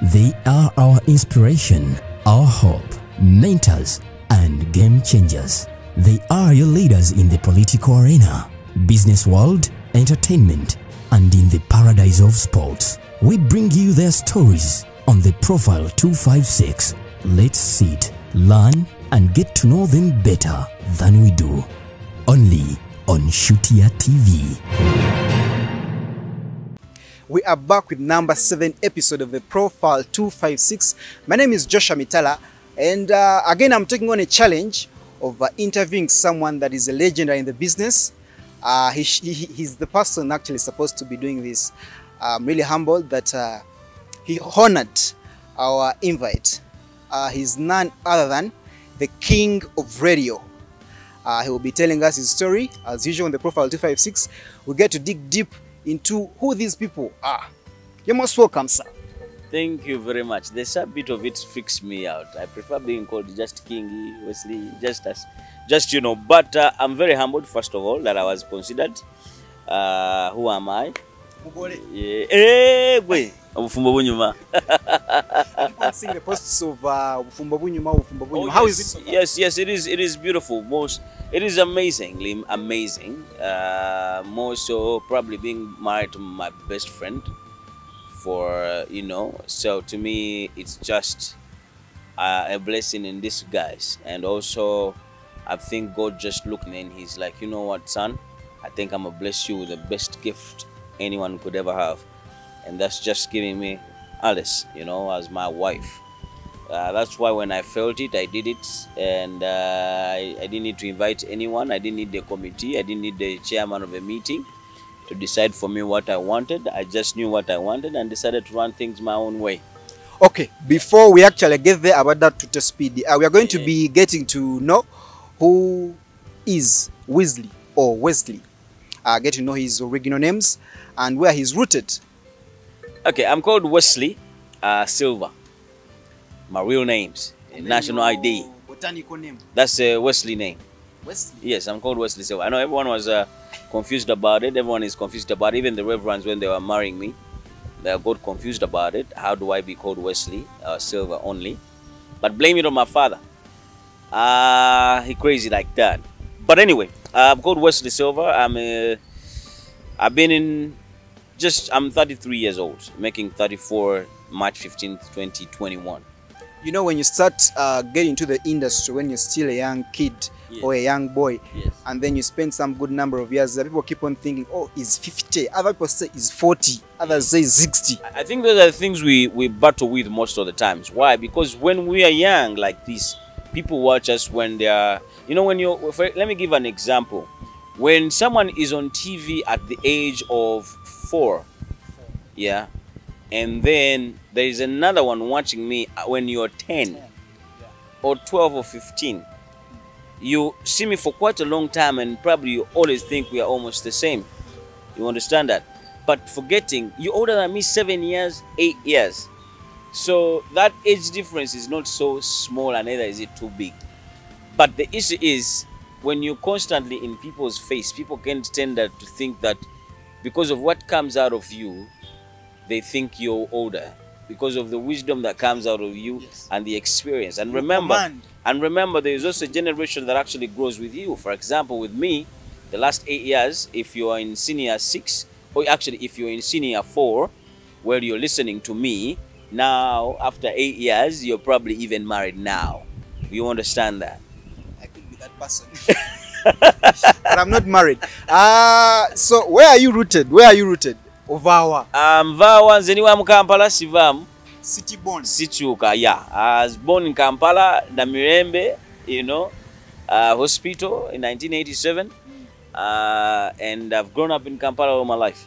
They are our inspiration, our hope, mentors, and game changers. They are your leaders in the political arena, business world, entertainment, and in the paradise of sports. We bring you their stories on the Profile 256. Let's sit, learn, and get to know them better than we do. Only on Shutia TV. We are back with number 7 episode of the Profile 256. My name is Joshua Mitala, and again I'm taking on a challenge of interviewing someone that is a legendary in the business. He's the person actually supposed to be doing this. I'm really humbled that he honored our invite. He's none other than the king of radio. He will be telling us his story. As usual on the Profile 256, we get to dig deep into who these people are. You're most welcome, sir. Thank you very much. There's a bit of it freaks me out. I prefer being called just Kingy, Wesley, just you know. But I'm very humbled, first of all, that I was considered. Who am I? Wait. People sing the posts of How is it? Yes, it is beautiful. It is amazingly amazing. More so, probably being married to my best friend. For so to me, it's just a blessing in disguise. And also, I think God just looked at me and He's like, you know what, son? I think I'm gonna bless you with the best gift anyone could ever have. And that's just giving me Alice, as my wife. That's why when I felt it, I did it. And I didn't need to invite anyone. I didn't need the committee. I didn't need the chairman of a meeting to decide for me what I wanted. I just knew what I wanted and decided to run things my own way. Okay, before we actually get there about that Twitter speed, we are going to be getting to know who is Wesley or Wesley. Get to know his original names and where he's rooted. Okay, I'm called Wesley Silva. My real name's national ID. Botanical name. That's a Wesley name. Wesley? Yes, I'm called Wesley Silva. I know everyone was confused about it. Everyone is confused about it. Even the reverends, when they were marrying me, they got confused about it. How do I be called Wesley Silva only? But blame it on my father. He crazy like that. But anyway, I'm called Wesley Silva. I'm 33 years old, making 34 March 15th, 2021. You know, when you start getting into the industry, when you're still a young kid, yes, or a young boy, yes, and then you spend some good number of years, people keep on thinking, oh, he's 50. Other people say he's 40. Others say 60. I think those are the things we battle with most of the times. Why? Because when we are young like this, people watch us when they are, let me give an example. When someone is on TV at the age of 4, yeah, and then there is another one watching me when you're 10 or 12 or 15. You see me for quite a long time and probably you always think we are almost the same. You understand that? But forgetting, you're older than me 7 years, 8 years. So that age difference is not so small and neither is it too big. But the issue is, when you're constantly in people's face, people can tend to think that because of what comes out of you, they think you're older. Because of the wisdom that comes out of you, yes, and the experience. And remember, there is also a generation that actually grows with you. For example, with me, the last 8 years, if you are in senior 6, or actually if you're in senior 4, where you're listening to me, now, after 8 years, you're probably even married now. You understand that? I could be that person. But I'm not married. So where are you rooted? Ovawa. Vawa nzeniwa mu Kampala sivamu. City born. Sichuka, yeah. I was born in Kampala, Namirembe, hospital in 1987. And I've grown up in Kampala all my life.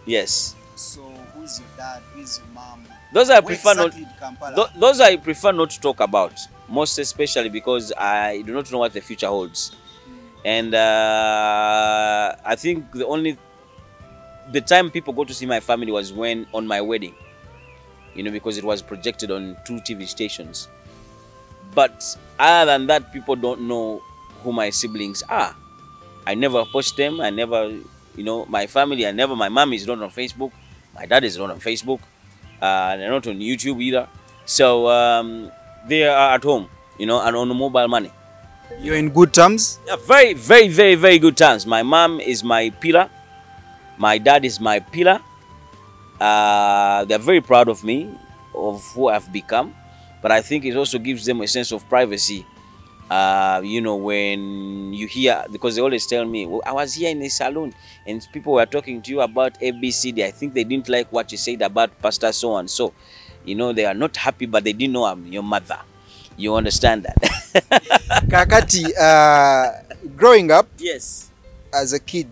Yes. So who's your dad? Who's your mom? Those I prefer not to talk about, most especially because I do not know what the future holds. And I think the time people go to see my family was on my wedding, because it was projected on 2 TV stations. But other than that, people don't know who my siblings are. I never post them. I never, my family, my mom is not on Facebook. My dad is not on Facebook. they're not on YouTube either. So they are at home, you know, and on mobile money. You're in good terms? Yeah, very, very, very, very good terms. My mom is my pillar. My dad is my pillar. They're very proud of me, of who I've become. But I think it also gives them a sense of privacy. You know, when you hear, because they always tell me, well, I was here in a salon and people were talking to you about ABCD. I think they didn't like what you said about Pastor so and so. You know, they are not happy, but they didn't know I'm your mother. You understand that? Kakati, growing up, Yes. as a kid,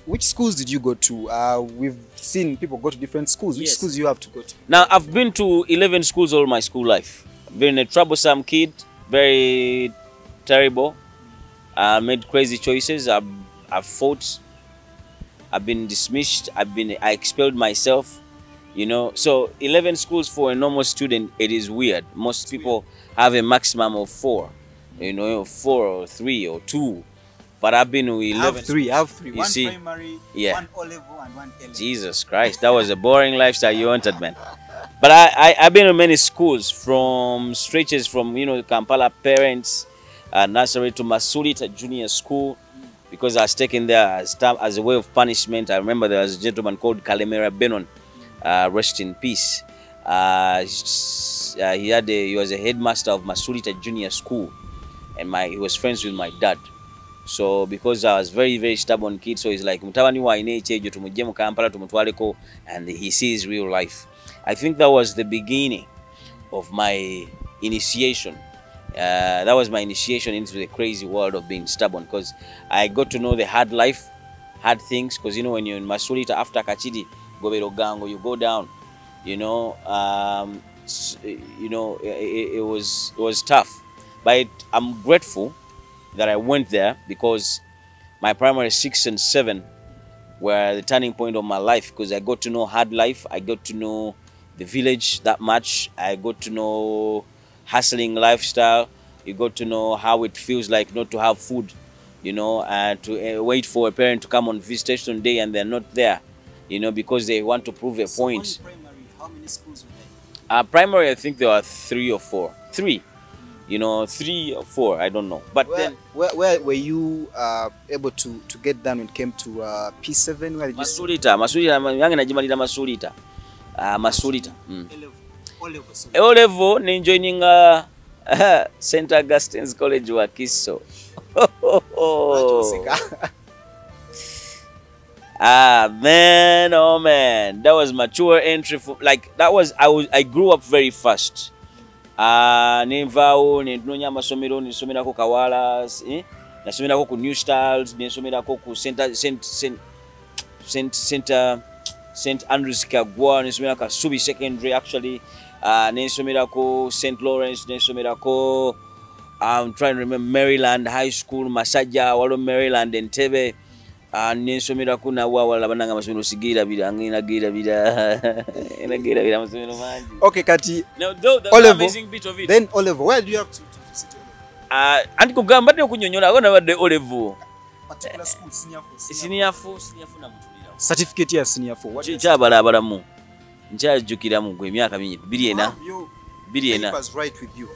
which schools did you go to? We've seen people go to different schools. Which Yes. schools do you have to go to? Now, I've been to 11 schools all my school life. I've been a troublesome kid, very terrible. I made crazy choices. I've fought. I've been dismissed. I expelled myself. You know, so 11 schools for a normal student, it is weird. Most people have a maximum of 4. You know, 4 or 3 or 2. But I've been with 11. I have three. You One see? primary, Yeah. one O-level, and one A-level. Jesus Christ, that was a boring lifestyle you wanted, man. But I've been in many schools, from stretches from, you know, Kampala parents, nursery to Masulita Junior School, because I was taken there as a way of punishment. I remember there was a gentleman called Kalemera Benon, rest in peace. He was a headmaster of Masulita Junior School, and he was friends with my dad. So because I was very, very stubborn kid, so he's like, mutabani wa ine chejo tumujje mu Kampala tumutwaleko, and he sees real life. I think that was the beginning of my initiation. That was my initiation into the crazy world of being stubborn, because I got to know the hard life, hard things. Because you know, when you're in Masulita after Kachidi, Gobero Gango, you go down. You know, it was tough, but I'm grateful that I went there, because my primary 6 and 7 were the turning point of my life, because I got to know hard life. I got to know the village that much. I got to know hustling lifestyle. You got to know how it feels like not to have food, you know, and to wait for a parent to come on visitation day and they're not there, you know, because they want to prove a point. So primary, how many schools were there? Primary, I think there were 3 or 4. 3. You know, 3 or 4, I don't know. But where were you able to get down when it came to P7? Where did you Masulita yange najimalira Masulita. Masulita. O-level. O-level ninjoininga St. Augustine's College wa Kiso. Man, oh man, that was mature entry for, like, that was, I grew up very fast. Nenvao nenonya amasomero nesomerako Kawala, nasomerako ku New Styles, nesomerako ku St. Andrews Kagwa, nesomerako Kasubi Secondary actually, nesomerako St. Lawrence, nesomerako I'm trying to remember Maryland High School, Masaja, Walo Maryland, Entebbe. Nensomerako nawawala bananga amasomero sigira bira nginagira bira amasomero mangi. Okay, Kati. Now, the amazing bit of it. Then O-level, where do you have to sit O-level? Anti kugamba badde okunyonyola agona badde O-level. Particular school, senior 4. Senior 4 na mutulira. Certificate ya senior 4. What is Kyabalabalamu. Nkyajjukiramu gwe emyaka mingi 24. papers right with you.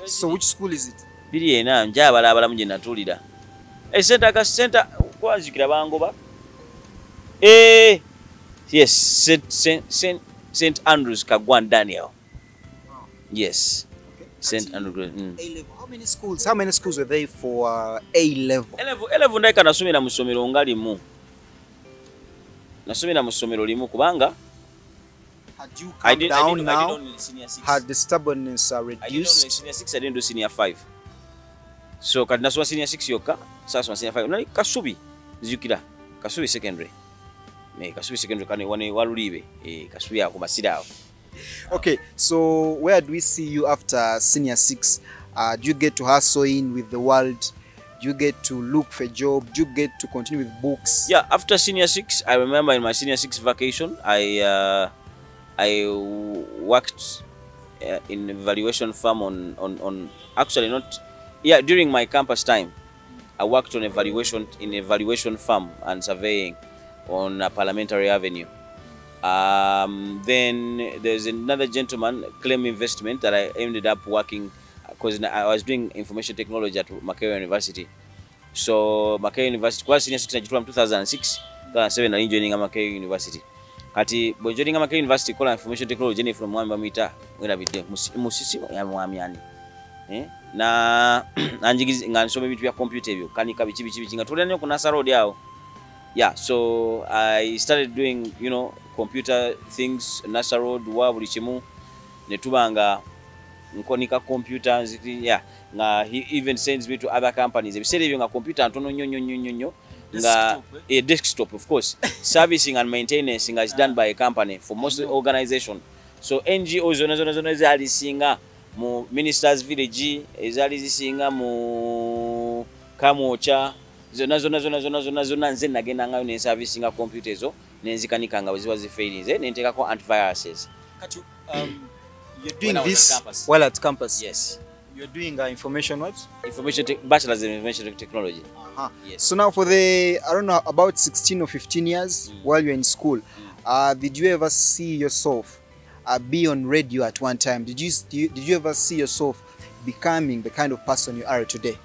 So which school is it? 24 nkyabalabalamu gye natulira. Center kwazikira bangoba. Yes, St. Andrews Kagwan Daniel. Wow. Yes. Okay. St. Andrews. A-level. How many schools were there for A-level? A-level ndaika nasomera mu ssomero nga limu. Nasomera mu ssomero limu kubanga Had you come down I did now? only senior 6. Had the stubbornness I did only reduced? senior 6, I didn't do senior 5. So kati nasoma senior 6 yokka, sasoma senior 5. Nali Kasubi nzijukira. Kasubi Secondary. Kasubi Secondary kane wane walulibe. Kasubi ako masira awo. Okay, so where do we see you after senior 6? Do you get to hustle in with the world? Do you get to look for a job? Do you get to continue with books? Yeah, after senior 6, I remember in my senior 6 vacation, I worked in a valuation firm on actually not, yeah, during my campus time, I worked on a valuation firm and surveying on Parliamentary Avenue. Then there's another gentleman, Claim Investment, that I ended up working because I was doing information technology at Makerere University. So Makerere University, kwa senior 6 from 2006, 2007 I joining Makerere University. Kati joining Makerere University kola information technology ni from mwamba mita wenda bidde musisi ya mwamiani. Na anjigizi ngansome bitu ya computer ebyo kanika bichi nga tulene ku Nasa Road yao. Yeah, so I started doing, you know, computer things, Nasa Road, wa buli kimu netubanga nkonika computers, yeah, nga he even sends me to other companies. Ebisere ebyo nga computer ntono nyonyo nga a desktop, of course. Servicing and maintenance is done by a company for most organization. So NGOs zona ezali singa mu Ministers Village, ezali zisinga mu Kamocha, zona nze nagenda ngayo ne servicing computers zo nenzikanika nga ziba zifailing nenteka ko antiviruses. Kati you're doing this while at campus? Yes. You're doing information what? Bachelor's in information technology. Yes. So now for the, I don't know, about 16 or 15 years while you're in school, did you ever see yourself be on radio at one time? Did you ever see yourself becoming the kind of person you are today?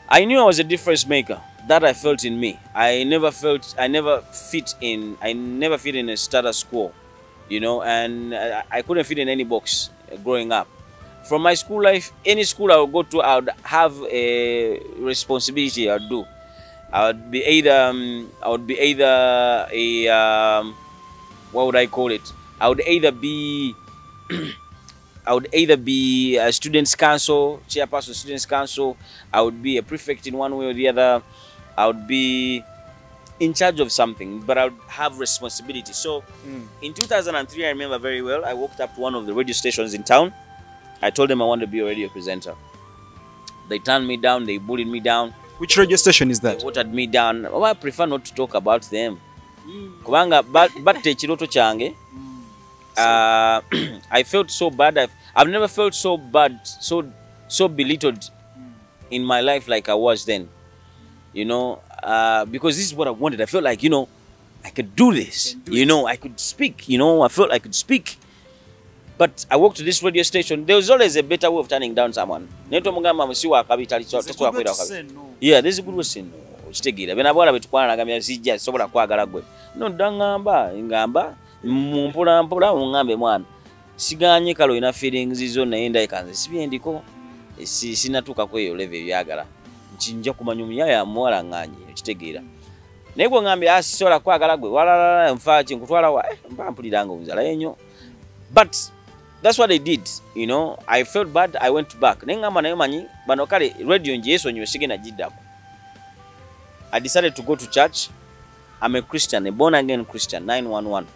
I knew I was a difference maker. That I felt in me. I never fit in a status quo, you know, and I couldn't fit in any box growing up. From my school life, any school I would go to, I would have a responsibility I would do. I would be either a what would I call it? I would either be a students' council, chairperson of students' council. I would be a prefect in one way or the other. I would be in charge of something, but I would have responsibility. So in 2003, I remember very well, I walked up to one of the radio stations in town. I told them I wanted to be a radio presenter. They turned me down, they bullied me down. Which radio station is that? They watered me down. Well, I prefer not to talk about them. Kubanga batte chiroto change. I felt so bad. I've never felt so bad, so belittled in my life like I was then. You know, because this is what I wanted. I felt like, you know, I could do this. You know, I could speak. You know, I felt I could speak. But I walked to this radio station. There was always a better way of turning down someone. Yeah, there's a good way to say no. Chitegira. Benabwala betukwana nagamya sijja sobola kwagala gwe. No dangamba, ngamba mpola ungambe mwana. Siganye kalo ina feelings zo naenda ikanze. Sibyendiko. Sinatuka kweyo level yagala. Njinja kumanya omuyaya mwala nganye kitegeera naye gwe ngambe asisola kwagala gwe walala mfaachi nkutwala wa mpampuliranga omuzala yenyo, but that's what I did, you know. I felt bad, I went back naye ngamba nayo manyi bano kale radio nje esonyiwe sigenda jiddako. I decided to go to church. I'm a Christian, a born again Christian, 911.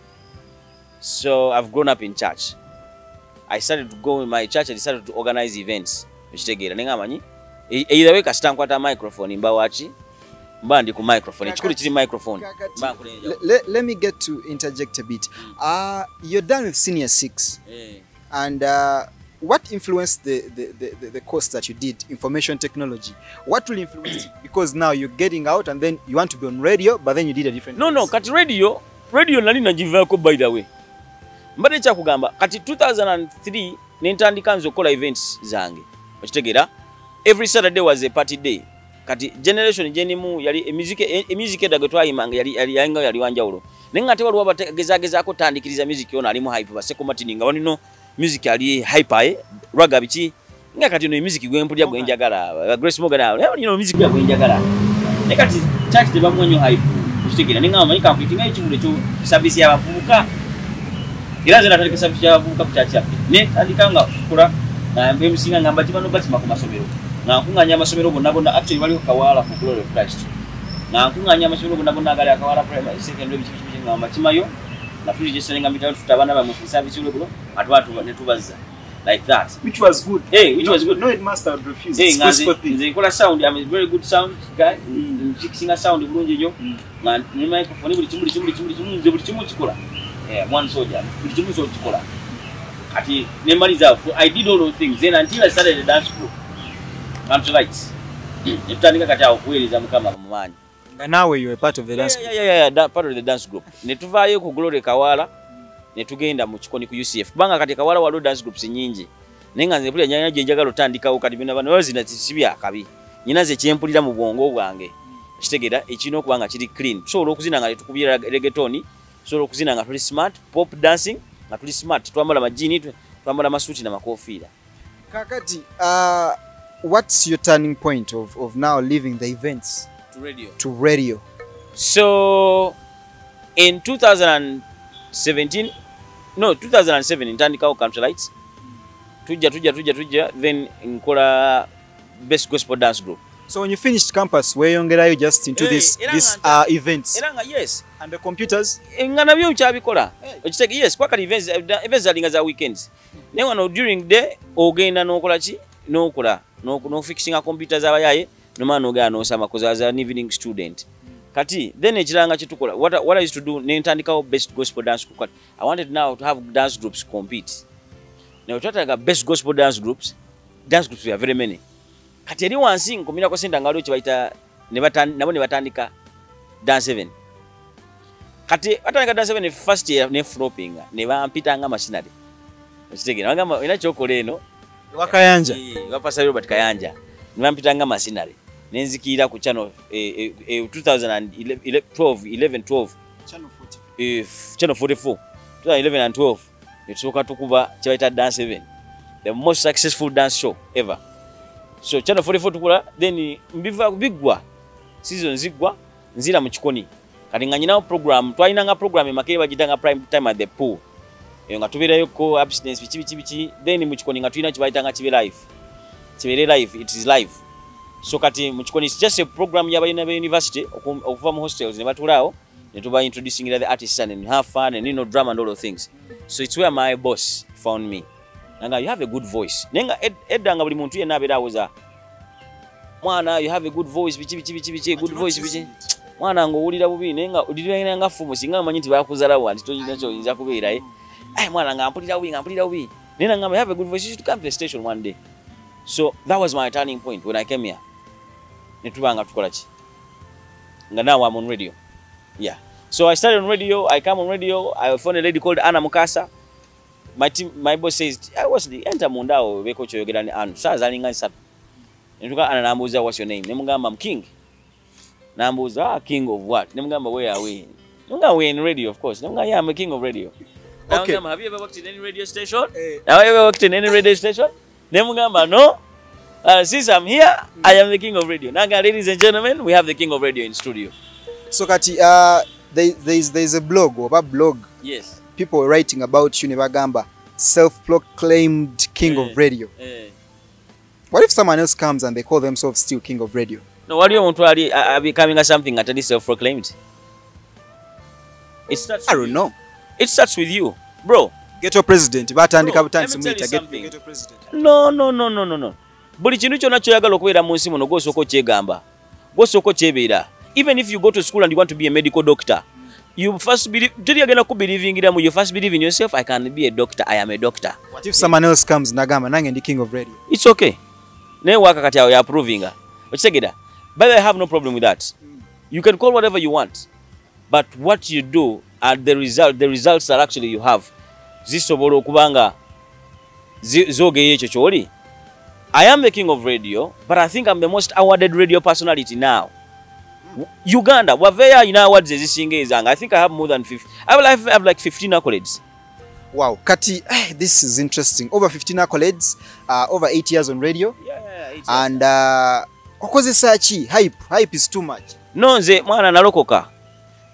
So I've grown up in church. I started to go in my church. I decided to organize events kitegeera naye ngamba manyi either way kasita nkwata microphone mba wachi mba ndi ku microphone chikuru chiri microphone. Let me get to interject a bit. You're done with senior 6 and what influenced the course that you did, information technology? What will influence it? Because now you're getting out and then you want to be on radio, but then you did a different no kati radio nali najivako by the way mbade cha kugamba kati 2003 nentandika nzokola events zange okitegeera. Every Saturday was a party day. Kati generation jenimu yali music edago twayimanga yali wanjawulo. Nenga ate waliwo abagezaako tandikiriza music yona alimu hype baseko matininga wanino music ali hype raga bichi nga kati no music gwempulya gwenjagala Grace Morgan you know music ya gwenjagala nekati church te bamwanyo hype kusigira nenga amanyika kuitinga ekibule cyo service yabavubuka iraze natali service yabavubuka kutacha ne andikanga kula mbemusinga ngamba tibano batima ku masomero na kunganya amasomero bonna actually bali kawala ku Glory of Christ na kunganya amasomero bonna agali akawala primary secondary bichi ngamba timayo na fuli jesenga mitalo tutabana ba mu service ulo bulo atwatu netubaza like that, which was good. Which was good. No headmaster would refuse. They call a sound. I'm a very good sound guy. Fixing a sound bulungi nyo na ni microphone buli chimu chikola one soldier buli chimu so chikola ati nemaliza. I did all those things then until I started the dance group. I'm to lights. Nitandika kati okuweleza mukama mumanyi. And now you were part of the dance group. Yeah, that part of the dance group. Netuvayo ku Glory Kawala ne tugenda mu kikoni ku UCF kubanga kati kawala waliwo dance groups nyingi naye nga nze mpulira nyanya gye njagala otandikawo kati bino bano bazina sibya akabi nyina ze kyempulira mu bwongo bwange kitegera ekino okubanga kiri clean tusobola okuzina nga tukubira reggaeton tusobola okuzina nga tuli smart pop dancing nga tuli smart twambala majini twambala masuti na makofiira kakati what's your turning point of now leaving the events to radio? So in 2007 ntandikawo country lights tujja then nkola best gospel dance group. So when you finished campus, where you just into this events? Yes. And the computers? Nganabyo mchabikola. Yes, kwa events are za weekends. Newa during day ogenda nokola chi nokola no fixing a computers abayaye no man ogana no sama cause as an evening student. Kati then echiranga chitukola. What I used to do nentandikawo best gospel dance group. I wanted now to have dance groups compete. Now twatanga best gospel dance groups we are very many. Kati eri wansi nkumira ko senda ngalo kibaita nabo ne batandika dance 7. Kati batandika dance 7 first year ne flopping ne bampita nga machinery. Ekitegera ngamba ina chokole eno wakayanja. Wapasa Robert Kayanja. Ne bampita nga machinery. Nenzikira ku channel 2012 channel 44 2011 and 12 nitusoka tukuba kibaita dance 7, the most successful dance show ever. So channel 44 tukula then mbiva bigwa season zigwa nzira mu kikoni kati nga nyinawo program twalina nga program emakere bagitanga prime time at the pool nga tubirayo ko abstinence bichi then mu kikoni nga tulina kibayitanga kibe live it is live. So kati mu kikoni is just a program y'abayina ba university okuva mu hostels ne batulao ne tuba introducing the artists and have fun and drama and all those things. So it's where my boss found me. Nanga you have a good voice. Nenga edanga buli muntu yena abera awoza. Mwana you have a good voice bichi good voice bichi. Mwana ngo ulira bubi nenga ulira nga fumu singa manyi nti bakuzala wandi tojina kyo inza kubeera mwana nga ampulira bubi. Nena nga you have a good voice, you should come to the station one day. So that was my turning point when I came here. Netubanga tukola chi. Nga now I'm on radio. Yeah. So I started on radio, I come on radio, I found a lady called Anna Mukasa. My boss says, I was the enter mundao beko choyogera ni anu. Sa zalinga nsatu. Nituka Anna nambuza, what's your name? Nemugamba I'm King. Nambuza, king of what? Nemugamba where are we? Nemugamba we're in radio, of course. Nemugamba yeah, I'm a king of radio. Okay. Nemugamba, have you ever worked in any radio station? Have you ever worked in any radio station? Nemugamba no. Since I'm here, I am the king of radio. Nanga, ladies and gentlemen, we have the king of radio in studio. So Kati, there's a blog or a blog. Yes. People writing about you, Nebagamba, self-proclaimed king of radio. What if someone else comes and they call themselves still king of radio? No, what do you want to becoming something at least self-proclaimed? It starts. I don't know. It starts with you, bro. Ghetto president. Bro, let me tell you something. Ghetto president. No. Buli kintu kyonna kyoyagala okubeera mu nsi muno gw'osooka okyegamba. Gw'osooka okyebeera. Even if you go to school and you want to be a medical doctor, you first believe, you first believe in yourself. I can be a doctor. I am a doctor. What if someone else comes, Nagama, Nang and the king of radio? It's okay. Ne waka kati you are approving. But check it out. But I have no problem with that. You can call whatever you want. But what you do and the results that actually you have. Zisobolo kubanga zoge yecho choli. I am the king of radio, but I think I'm the most awarded radio personality now. Uganda, Waveya in awards is I think I have more than 50. I have like 15 accolades. Wow, Kati, this is interesting. Over 15 accolades, over 8 years on radio. Yeah, 8 years. And hype is too much. No, nze mwana nalokoka.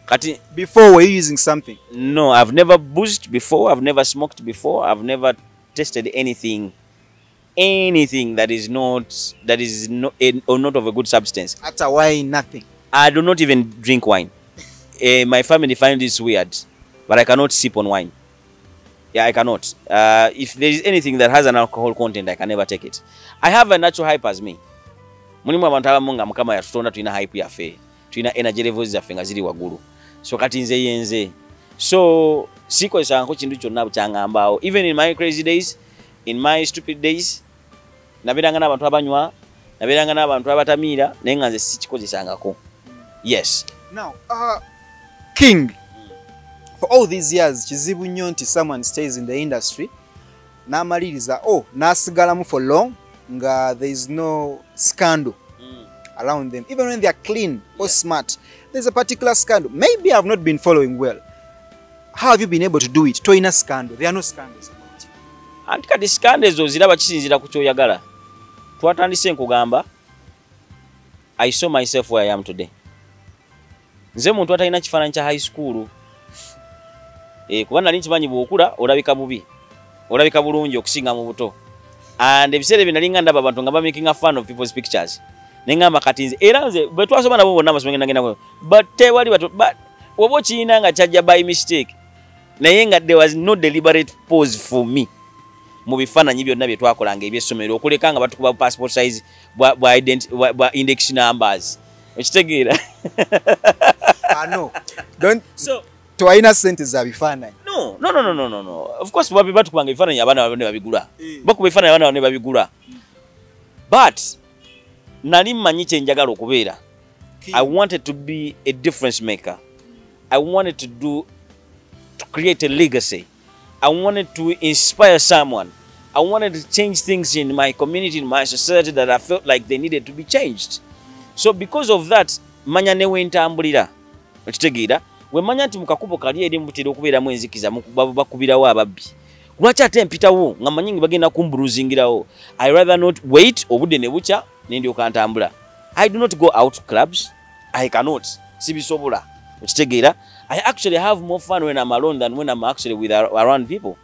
Kati, before were you using something? No, I've never boozed before. I've never smoked before. I've never tested anything that is not of a good substance. After wine, nothing. I do not even drink wine. My family find this weird, but I cannot sip on wine. Yeah, I cannot. If there is anything that has an alcohol content, I can never take it. I have a natural hype as me. Mulimu abantu abamunga mukama yatutonda tulina hype yafe. Tulina energy levels zaffe nga ziri waggulu. So kati nze yenze. So sikozesa nko kintu kyonna kyangambaawo. Even in my crazy days, in my stupid days, nabeeranga n'abantu abanywa, nabeeranga n'abantu abatamiira, naye nga nze sikikozesangako. Yes. Now, King, for all these years kizibu nnyo nti someone stays in the industry n'amaliriza n'asigalamu for long nga there is no scandal around them, even when they are clean or smart. There's a particular scandal. Maybe I've not been following well. How have you been able to do it? Toina scandal. There are no scandals about it. Anti kati scandals ziraba kisinzira ku kyoyagala. Twatandise nkugamba, I saw myself where I am today. Nze muntu atalina kifaananyi kya high school. Kuba nali nkimanyi bw'okula olabika bubi. Olabika bulungi okusinga mu buto. And ebiseera ebyo nali nga ndaba abantu nga making a fun of people's pictures. Nengamba kati nze era nze bwe twasoma nabo bonna amasomero ngenda but tewali bato but oba kiina nga kyajja by mistake naye nga there was no deliberate pause for me mu bifaananyi byonna bye twakolanga ebyessomero okuleka nga batukuba passport size bwa index numbers okitegeera. No don't so twaina sente za bifaananyi. No. Of course batukubanga ebifaananyi abaana ne babigula bakuba ebifaananyi abaana ne babigula but nali mmanyi kye njagala okubeera. I wanted to be a difference maker. I wanted to create a legacy. I wanted to inspire someone. I wanted to change things in my community, in my society that I felt like they needed to be changed. So because of that, manya newe ntambulira. Okitegeera, we manya nti mukakubo kali eri mutera okubeeramu enzikiza bakubirawo ababbi. Lwaki ate mpitawo nga manyingi bagenda kumbuluzingirawo. I rather not wait obudde ne bucha nendyoka ntambula. I do not go out to clubs. I cannot. Sibisobola. Okitegeera, I actually have more fun when I'm alone than when I'm actually with around people.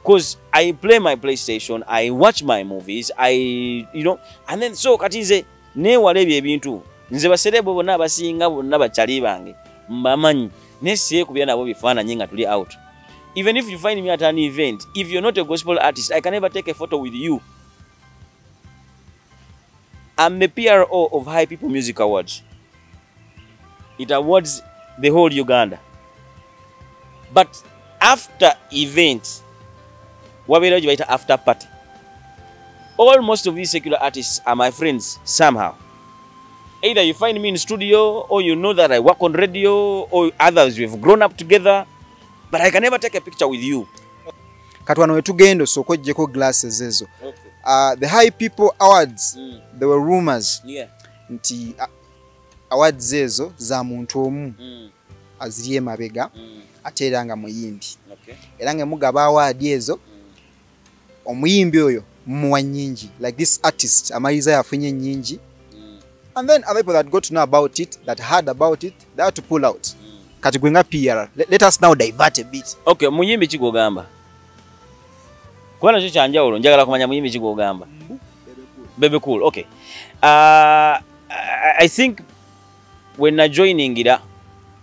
Because I play my PlayStation, I watch my movies, and then so kati nze newala ebyo ebintu. Nze baserebo bonna abasinga bonna bakyali bange. Mbamanyi. Nesiye kubira nabo bifaananyi nga tuli out. Even if you find me at an event, if you're not a gospel artist, I can never take a photo with you. I'm the PRO of High People Music Awards. It awards the whole Uganda. But after event, after party, most of these secular artists are my friends somehow. Either you find me in studio, or you know that I work on radio, or others we've grown up together. But I can never take a picture with you. Katwano wetugendo soko jeko glasses ezo. The High People Awards, there were rumors. Yeah. Nti awards ezo za muntu omu aziriye mabega ate era nga muyimbi. Okay. Era nga mugaba award ezo omuyimbi oyo muwa nyingi, like this artist amaliza yafunye nyingi. And then other people that got to know about it, that heard about it, they had to pull out. Kati gwenga PR. Let us now divert a bit. Okay, muyimbi kigogamba. Kwana kyo kyanjawulo njagala kumanya muyimbi kigogamba. Bebe Cool. Okay. I think when I joining it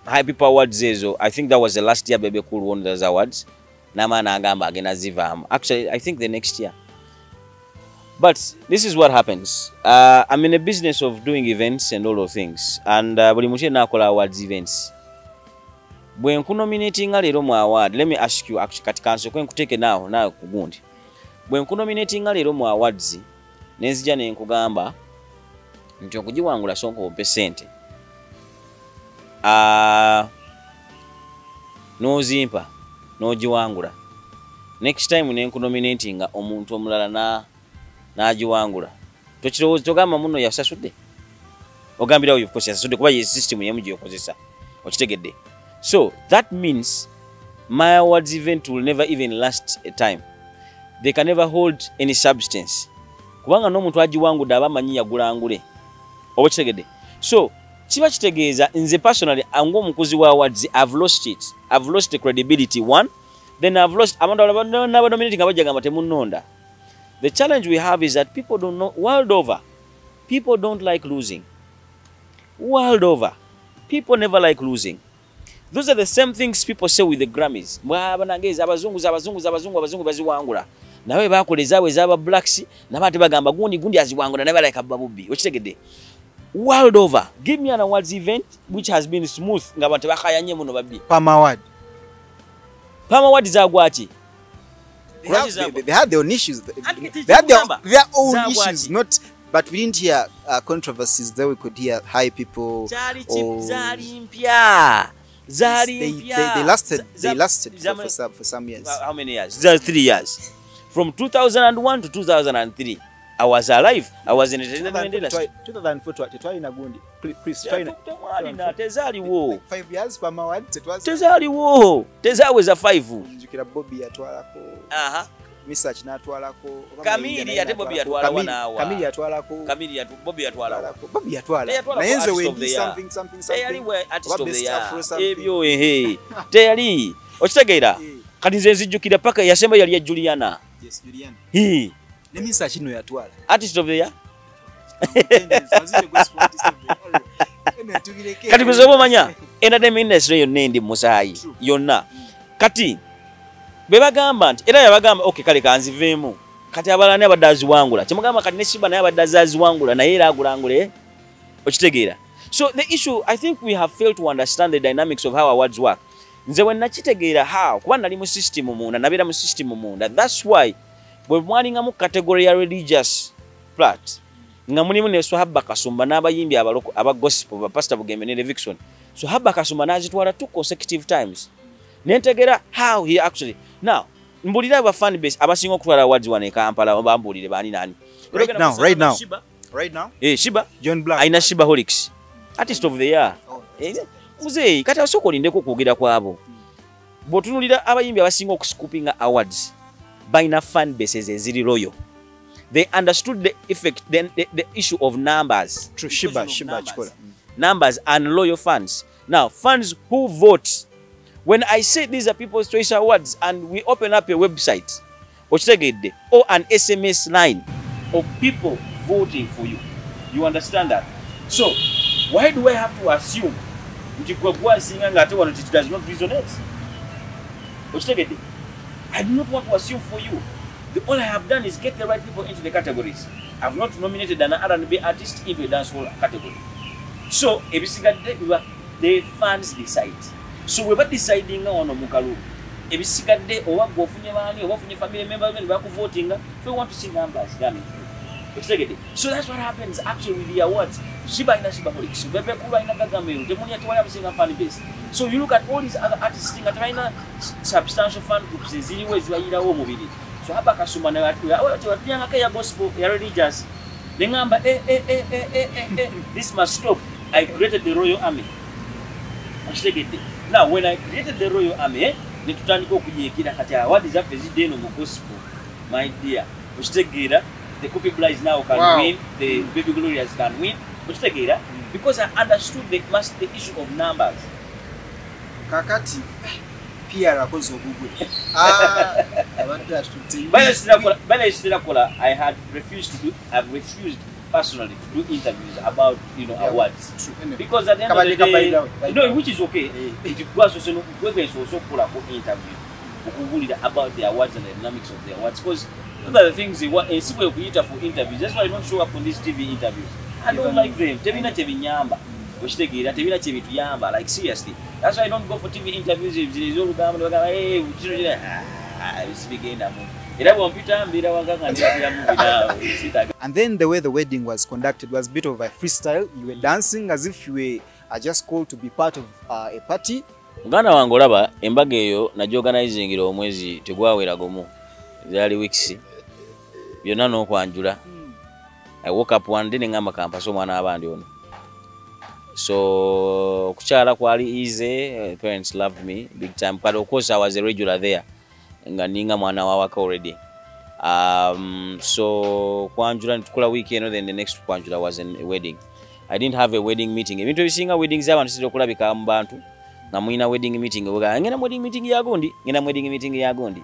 High People Awards ezo, I think that was the last year Bebe Cool won those awards. Namana agamba agena zivamu. Actually, I think the next year. But this is what happens. I'm in a business of doing events and all those things. And buli mutie nakola awards events. Bwe nkunominating leero mu award, let me ask you actually kati kanso kwe nkuteke nawe kugundi. Bwe nkunominating leero mu awards, nenzija ne nkugamba nti okugiwangula sonko ompe sente. Nozimpa, nogiwangula. Next time ne nkunominating omuntu omulala nagiwangula. Tokirowooza togamba muno yasasudde. Ogambira oyo of course yasasudde kuba ye system yemu gyokozesa. Okitegedde. So that means my awards event will never even last a time. They can never hold any substance. Kubanga n'omuntu agiwangudde abamanyi yagulangule. Okitegedde. So kiba kitegeeza nze personally ng'omukozi wa awards I've lost it. I've lost the credibility one. Then I've lost nominating abajagamba temunonda. The challenge we have is that people don't know, world over, people don't like losing. World over, people never like losing. Those are the same things people say with the Grammys. Abazungu baziwangula. Nawe bakoleza we zaba blacks, nabate bagamba gundi aziwangula nawe like ababubi. Okitegedde. World over, give me an awards event which has been smooth ng'abantu bakayanye muno babbi. Palm Award. Palm Award zagwaki. They had their own issues. They had their own issues, not. But we didn't hear controversies. There we could hear High People. They lasted for some years. How many years? Just 3 years. From 2001 to 2003. I was alive. I was in the entertainment industry. 2004 Please try. 5 years per month. Tezaliwo was a 5. Njukira Bobby yatwalako. Misach natwalako. Kamili ate Bobby yatwala 1 hour. Kamili yatwalako. Bobby yatwala. Bobby yatwala. Nayenze we something. Teyali we artist of the year. Ebyo teyali. Okitegeera. Kati nze nzijjukira paka yasemba yali ya Juliana. Yes, Juliana. Ne Misach no yatwala. Artist of the year. Kati kuzoba manya entertainment industry yonna ndi musayi yonna kati bebagamba nti era yabagamba okay kale kanziveemu kati abalani abadazi wangula kimugamba kati ne Shiba naye abadazi wangula naye era agulangule okitegeera. So the issue, I think we have failed to understand the dynamics of how awards work. Nze when nakitegeera how kuba nali mu system munda nabera mu system munda, that's why bwe mwalinga mu category ya religious plat nga mulimu ne Swahaba Kasumba n'abayimbi abaloko aba gospel ba Pastor Bugembe ne Vixen. Swahaba Kasumba n'azitwala 2 consecutive times. Nentegera how he actually now mbulira aba fan base abasinga okutwala awards wane Kampala bambulire bani nani right now Shiba John Black aina Shiba Holics artist of the year muzeyi kati asoko lindeko kwogera kwabo botunulira abayimbi abasinga okuscoopinga awards baina fan bases eziri loyal. They understood the effect, the issue of numbers. True, Shiba. Numbers and loyal fans. Now, fans who vote. When I say these are People's Choice Awards and we open up a website or an SMS line of people voting for you, you understand that? So, why do I have to assume it does not resonate? I do not want to assume for you. All I have done is get the right people into the categories. I have not nominated an R&B artist into a dancehall category. So, every single day, the fans decide. So, we are deciding on Mukalu. Every single day, or what family members voting, we want to see numbers coming through. So, that's what happens actually with the awards. Shiba ina Shiba Holics, Bebe Kula ina Gagamelu, the money at one single fan base. So, you look at all these other artists, substantial fan groups, there's ways you are mobility. So Swahaba Kasumba na watu watu ya gospel ya religious ningamba this must stop. I created the Royal Army. Now when I created the Royal Army nitutandika okujekira kati what is up is deno mu gospel my dear ushtegera the copy blind now can win, the baby glorious can win ushtegera because I understood the issue of numbers kakati PR akozo Google. I had refused personally to do interviews about awards. True. Because at the end of the day, which is okay. It was also pull up interview about the awards and the dynamics of the awards. Because one of the things they want is for interviews. That's why I don't show up on these TV interviews. I don't like them. Like seriously. That's why I don't go for TV interviews. And then the way the wedding was conducted was a bit of a freestyle. You were dancing as if you were just called to be part of a party. Muganda wange olaba embaga eyo najoganizing omwezi tegwaweragomu byali weeks byonna n'okwanjula. I woke up one day ngamba kampaso mwana abandi ono. So kuchala kwali easy, parents loved me big time, but of course I was a regular there nga ninga mwana wawaka already. So kwanjula nitukula weekend, then the next kwanjula was a wedding. I didn't have a wedding meeting. Ebintu ebisinga weddings abantu sizokulabika mu bantu nga mwina wedding meeting obuga ngena wedding meeting ya gondi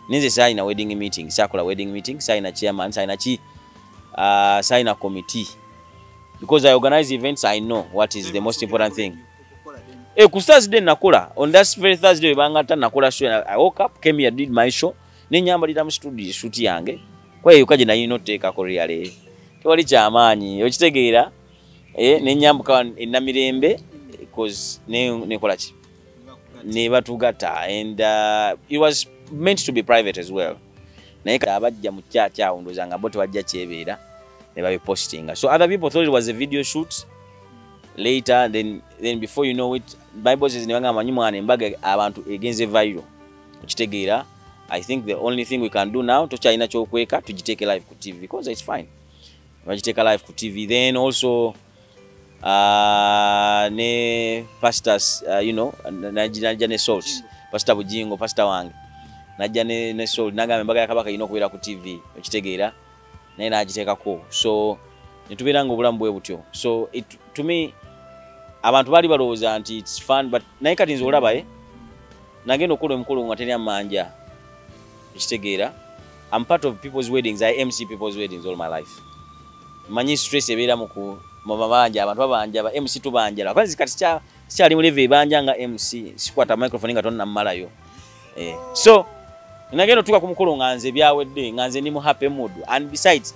ninze sayina wedding meeting, sakola wedding meeting, sayina chairman, sayina chi sayina committee. Because I organize events, I know what is the most important thing. Ku Thursday nakola, on that very Thursday bangata nakola show. I woke up, came here, did my show. Nenyambalira mu studio shoot yange. Kwa hiyo kaje na yino take korea le. Twali kyamaanyi, okitegeera nenyambuka enamirembe because nekola ki. Ne batugata and it was meant to be private as well. Naye abajja mu chacha ondoza nga bote wajja kyebeera. They were posting. So other people thought it was a video shoot. Later, then then before you know it, Bible says nibanga manyumwana embaga abantu egenze viral. Okitegeera, I think the only thing we can do now to China chokweka to take live ku TV because it's fine. We take live ku TV. Then also ne pastors, you know, najja souls, pastor Bujingo, pastor wange. Najja ne soul naga embaga yakabaka ino kubera ku TV. Okitegeera, naye nagitekako. So nitubeeranga obulamu bwe butyo. So it to me abantu bali balowooza nti it's fun but naye kati nze olaba nagenda okukola omukolo nga teri amanja. Okitegeera, I'm part of people's weddings. I MC people's weddings all my life. Manyi stress ebeera mu mabanja abantu babanja ba MC tubanjala kwanza kati kyali mu level ebanja nga MC sikwata microphone nga tonna mmalayo. So nagenda tuka ku mukolo nga nze byawedde nga nze ndi mu happy mood and besides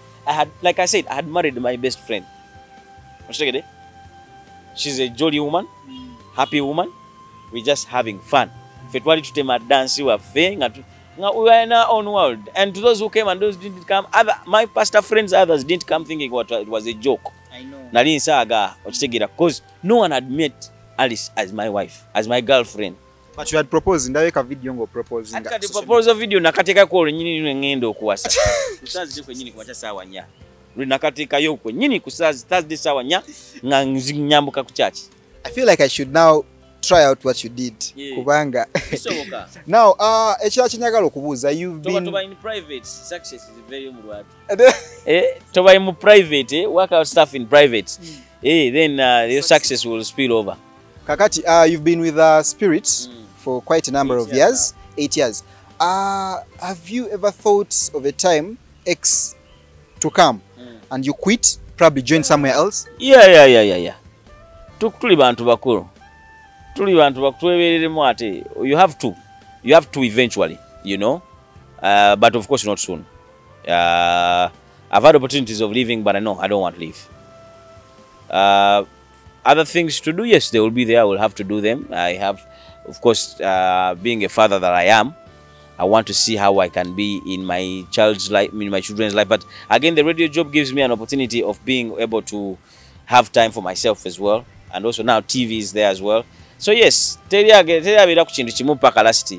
like I said I had married my best friend. Okitegeera, she's a jolly woman, happy woman. We just having fun. Fetwali tutema dance waffe nga we are in our own world. And to those who came and those who didn't come, my pastor friends, others didn't come thinking it was a joke. I know. Nali nsaga okitegeera because no one had met Alice as my wife, as my girlfriend. But you had proposed ndaweka video ngo proposing. Ati proposal video nakateka ko nyinyi ngendo okuwasa. Kusazi ziko nyinyi kwacha sawa nya. Nakateka yo ko nyinyi kusazi Thursday sawa nya nga nyambuka ku church. I feel like I should now try out what you did. Yeah. Kubanga. Isoboka. Now, ekira kinyagala okubuuza, you've been toba in private, success is very umurwad. Toba in private, work out stuff in private. Then your success will spill over. Kakati, you've been with Spirit for quite a number of years, 8 years. Have you ever thought of a time X to come and you quit, probably join somewhere else? Yeah. Tuli bantu bakuru. Tuli bantu bakutwebereremu ate. You have to eventually, you know. But of course not soon. I've had opportunities of leaving, but I know I don't want to leave. Other things to do, yes, they will be there. I will have to do them. I have, of course, being a father that I am, I want to see how I can be in my child's life, in my children's life. But again, the radio job gives me an opportunity of being able to have time for myself as well. And also now TV is there as well. So yes, teria bira ku kintu kimu paka last.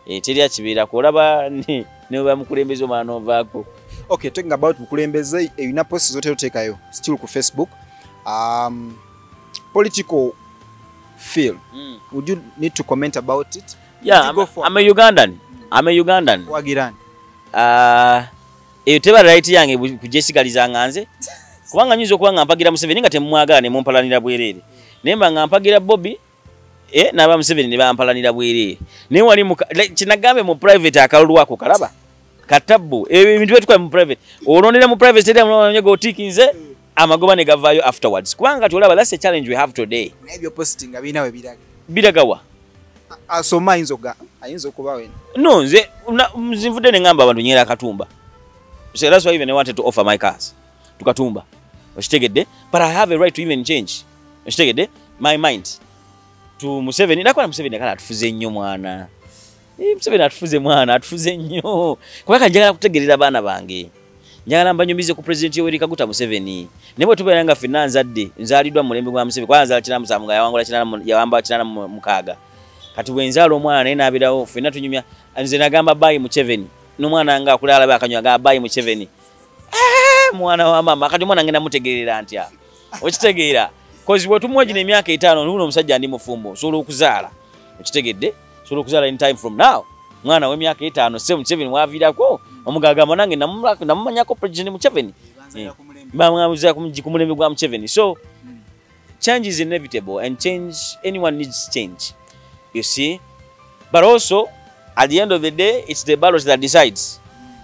Teria kibira kolaba ne ba mukulembeze omano vako. Okay, talking about mukulembeze, you post zote utekayo still ku Facebook. Political field. Would you need to comment about it? Yeah, I'm a Ugandan. Wagirani. Teba right yange kujesigaliza nganze. Kubanga nyizo kubanga mpagira Museveni nga temumwagala ne mumpalanira bwerere. Nemba nga mpagira Bobby naba Museveni ne bampalanira bwerere. Ne wali kinagambe mu private akalulu wako kalaba. Katabu ebintu byetwa mu private. Olonera mu private stadium n'onyego otikinze amagoba ne gavayo afterwards. Kubanga tulaba that's a challenge we have today. Nebyo posting abinawe Biragawa. Asoma ayinzo kuba wena. No, nzivude ne ngamba abantu nyera katumba. So that's why even I wanted to offer my cars to Katumba. But I have a right to even change my mind to Museveni. Nakwana Museveni kala atufuze nnyo mwana. Museveni atufuze mwana, atufuze nnyo. Kubanga njagala kutegerera baana bange. Njagala mbanyumize ku president Yoweri Kaguta Museveni. Nebo tubeeranga finance adde nzalidwa mulembe gwa Museveni. Kwanza kina musamu yawangula kina yawamba kina mukaga. Kati bwenzalo omwana ena abirawo fina tunyumya nze nagamba bayi Museveni. N'omwana nga akulala bakanywa ga bayi Museveni. Mwana wa mama kati mwana ngenda mutegerera antya. Okitegeera cause bwe tumwoji ne myaka 5 nuno omusajja ndi mufumbo solo okuzaala. Okitegedde solo okuzaala in time from now. Mwana we myaka 5 se Museveni wavirako omugaga manange namumanyako president Museveni. Bamwamuza kumujikumulembe gwa Museveni. So change is inevitable and change anyone needs change. You see? But also at the end of the day it's the ballot that decides.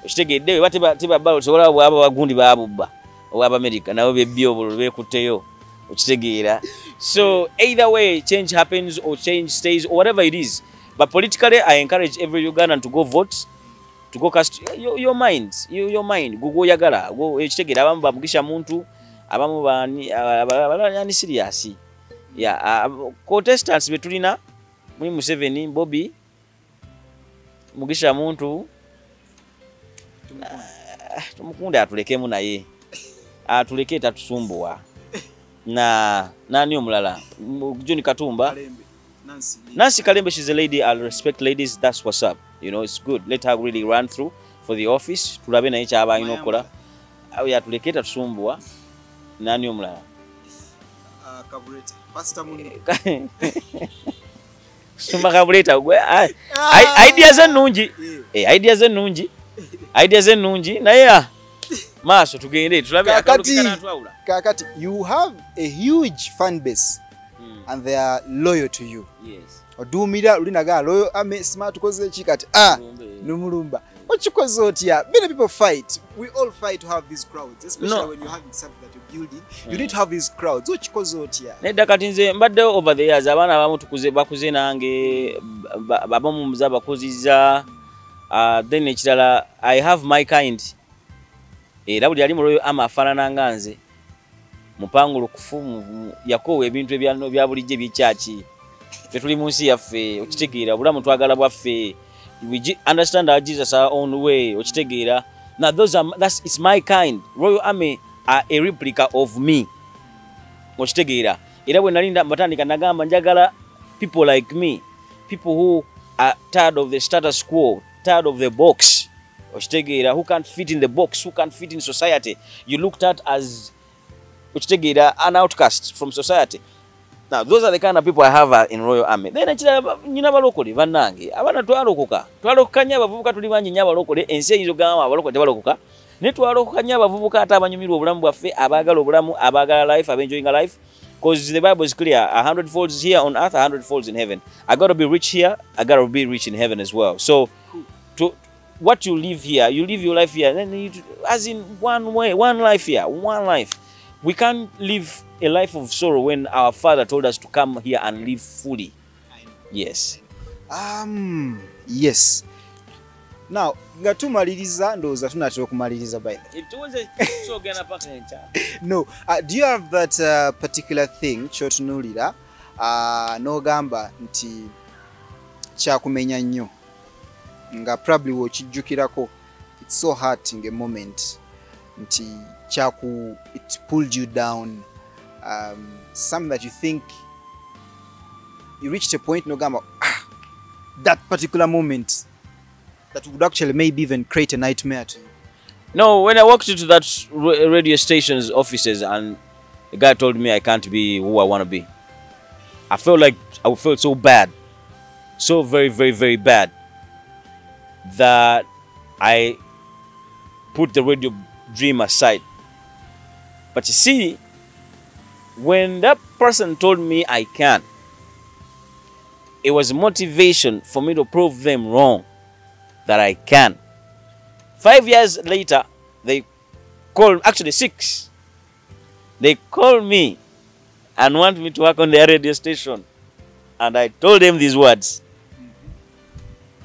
Okitegedde batiba ballot ola abo bagundi babubba oba America nawo bebyobolo bekuteyo. Okitegeera. So either way change happens or change stays or whatever it is. But politically I encourage every Ugandan to go vote, to go cast your mind. Your mind. Go yagala. Go okitegeera abamu bamugisha muntu, abamu bani serious. Yeah, contestants betulina mu Museveni, Bobby mugisha muntu tumukunde atulekemu naye. Atuleke tatusumbuwa. na nani omulala Juni Katumba. Nancy Kalembe, she's a lady. I'll respect ladies. That's what's up. You know, it's good. Let her really run through for the office. Tulabe na icha aba inokola. Au ya tuleketa tusumbua. Nani omulala? Kabureta. Pastor Munu. Sumba Kabureta gwe. Ideas ennungi. Ideas ennungi. Ideas ennungi. Na ya. Maso tugende tulabe akalukana twawula. Kakati, you have a huge fan base and they are loyal to you. Yes. Odumira ulinaga loyal ame smart koze chikati numulumba. Ochikoze otya? Many people fight. We all fight to have these crowds, especially when you're having something that you're building. You need to have these crowds. Ochikoze otya? Nedda kati nze mbadde over the years abaana abamu tukuze bakuze nange abamu muza bakuzizza then ekirala I have my kind. Era buli ali mu royo ama afaanana nga nze mupangulu kufumu yakowa ebintu ebyano bya bulijje by'ekyaki fe tuli mu nsi yaffe okitegeera bulamu twagala bwaffe we understand our Jesus our own way okitegeera now it's my kind. Royal Army are a replica of me okitegeera era bwe nalinda mbatandika nagamba njagala people like me, people who are tired of the status quo, tired of the box who can't fit in the box, who can't fit in society. You looked at as an outcast from society. Now, those are the kind of people I have in Royal Army. Then you never locally, Vanangi. I want to Aloka. Twaloka never Vuka to Livan, you never locally, and say you go Aloka. Netwaloka never Vuka Tabanu Obrambu, Abaga Obramu, Abaga life, I'm enjoying a life. Because the Bible is clear, 100 folds here on earth, 100 folds in heaven. I gotta be rich here, I gotta be rich in heaven as well. So, what you live here, you live your life here, then as in one way, one life here, one life. We can't live a life of sorrow when our Father told us to come here and live fully. Yes. Yes. Now, nga tumaliriza ndoza tunatera kumaliriza by No, do you have that particular thing chotunulira no gamba nti kyakumenya nnyo nga probably wokijjukirako it's so hurt in a moment nti it pulled you down, something that you think you reached a point no gamba that particular moment that would actually maybe even create a nightmare to you? No, when I walked into that radio station's offices and the guy told me I can't be who I want to be, I felt like I felt so bad, so very, very, very bad, that I put the radio dream aside. But you see, when that person told me I can, it was motivation for me to prove them wrong that I can. 5 years later, they called, actually 6, they called me and want me to work on their radio station. And I told them these words: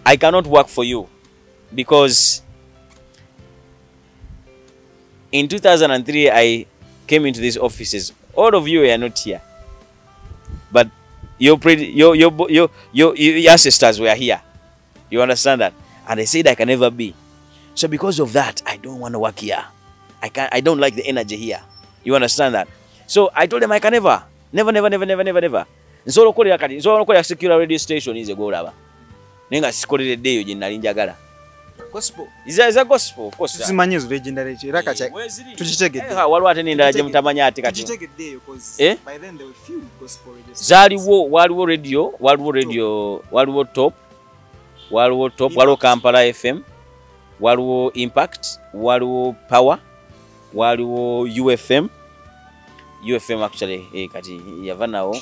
I cannot work for you because in 2003, I came into these offices. All of you are not here, but your ancestors were here. You understand that? And they said I can never be. So because of that, I don't want to work here. I don't like the energy here. You understand that? So I told them I can never. So lokola secure radio station is a go raba. Nenga sikolere deyo je nali njagala. Gospel. Is a gospel, of course. Simanyizo legendary raka cha. Tukitegedde. Waliwo ate ninda je mutamanya ate kati. Tukitegedde because by then there were few gospel radio stations. Waliwo radio, waliwo top, waliwo Kampala FM, waliwo Impact, waliwo Power, waliwo UFM actually kati yavanawo,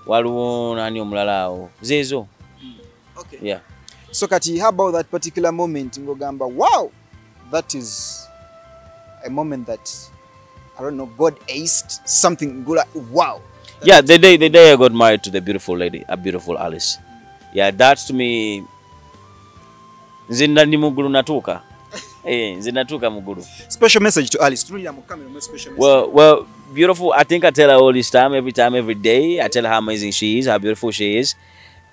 waliwo nani omulala awo zezo. Okay. Yeah. So kati, how about that particular moment ngogamba, wow, that is a moment that I don't know, God aced something good. Wow. Yeah, the day I got married to the beautiful lady, a beautiful Alice. Yeah, that's to me. Nzinda ndi muguru natuka. Nzinda natuka muguru. Special message to Alice. Special message. Well, beautiful. I think I tell her all this time, every day. I tell her how amazing she is, how beautiful she is.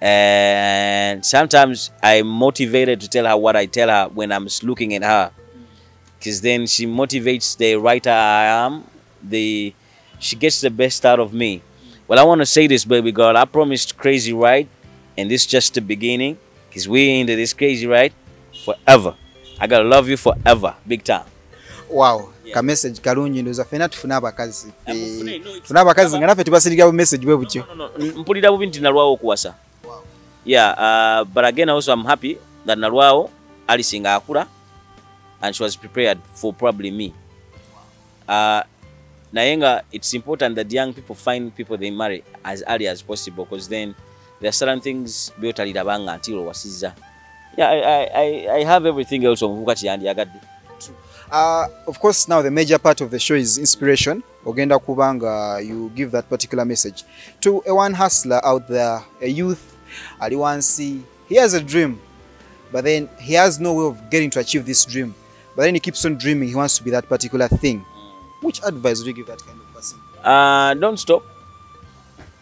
And sometimes I'm motivated to tell her what I tell her when I'm looking at her. Because then she motivates the writer I am. she gets the best out of me. Well, I want to say this, baby girl. I promised crazy ride, and this is just the beginning, because we're into this crazy ride forever. I gotta love you forever, big time. Wow. Yeah. Ka message kalungi ndoza fena tufuna abakazi. Tufuna abakazi nga nafe tubasirika bu message bwe butyo. No. Mpulira bubi nti nalwawo okuwasa. Wow. Yeah, but again also I'm happy that nalwawo Alice nga akula and she was prepared for probably me. Nayenga, it's important that young people find people they marry as early as possible, because then there are certain things byotalirabanga until wasiza. Yeah, I have everything else on Vukati and Yagadi. Of course, now the major part of the show is inspiration. Ogenda kubanga, you give that particular message to a one hustler out there, a youth, aliwansi. He has a dream, but then he has no way of getting to achieve this dream. But then he keeps on dreaming. He wants to be that particular thing. Which advice would you give that kind of person? Don't stop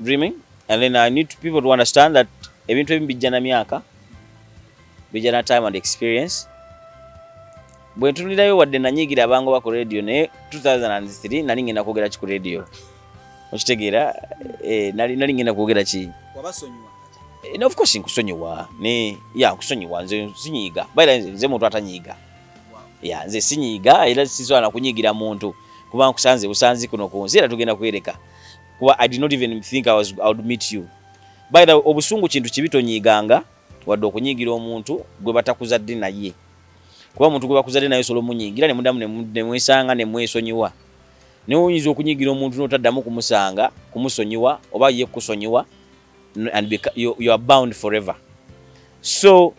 dreaming, and then I need people to understand that eventually bijana miaka, bijana time and experience. Bwe tulirayo wadde nanyigira abango bako radio ne 2003 nali ngenda kwogera ki ku radio. Okitegeera nali ngenda kwogera ki? Wabasonyiwa. No, of course nkusonyiwa. Nkusonyiwa nze sinyiga. Baira nze muntu atanyiga. Yeah, nze sinyiga era sizwana kunyigira muntu. Kuba nkusanze busanzi kuno kunzi era tugenda kwereka. Kuba I did not even think I would meet you. By the obusungu kintu kibitonyiganga wadde okunyigira omuntu gwe batakuzadde naye. Kuba muntu gwe bakuzadde naye solo munyigira ne mudamu ne mwesanga ne mwesonyiwa. Ne oyinza okunyigira omuntu n'otaddamu kumusanga, kumusonyiwa oba ye kusonyiwa, and you are bound forever. So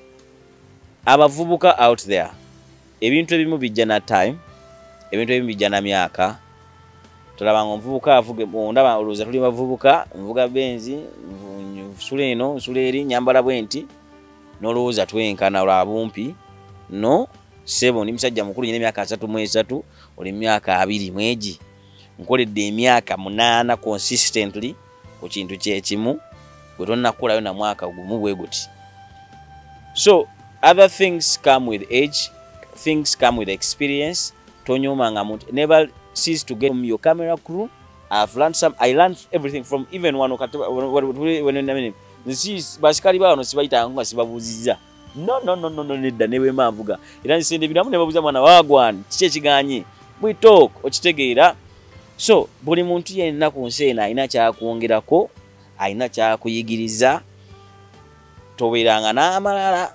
abavubuka out there, ebintu ebimu bijja na time, ebintu ebimu bijja na myaka. Tulabanga omuvubuka avuge ndaba oluza tuli bavubuka, mvuga benzi, nsule eno, nsule eri, nyambala bwenti, n'olowooza twenkana lwa bumpi, no, sebo ndi musajja mukulu nyine emyaka 33, oli myaka 2 mwegi. Nkoledde emyaka 8 consistently ku kintu kyekimu, gwe tonnakulayo na mwaka gumu bwe guti. So, other things come with age, things come with experience. Tonyomanga muntu. Never cease to get from your camera crew. I learned everything from even one when I mean this is basikali bano sibaita nga sibabuziza. No nedda newe mavuga. Era nsende biramu ne babuza mwana wagwan kike kiganye. We talk okitegeera. So buli muntu yenna ku nseena alina kya kuongerako, alina kya kuyigiriza. Toberanga n'amalala.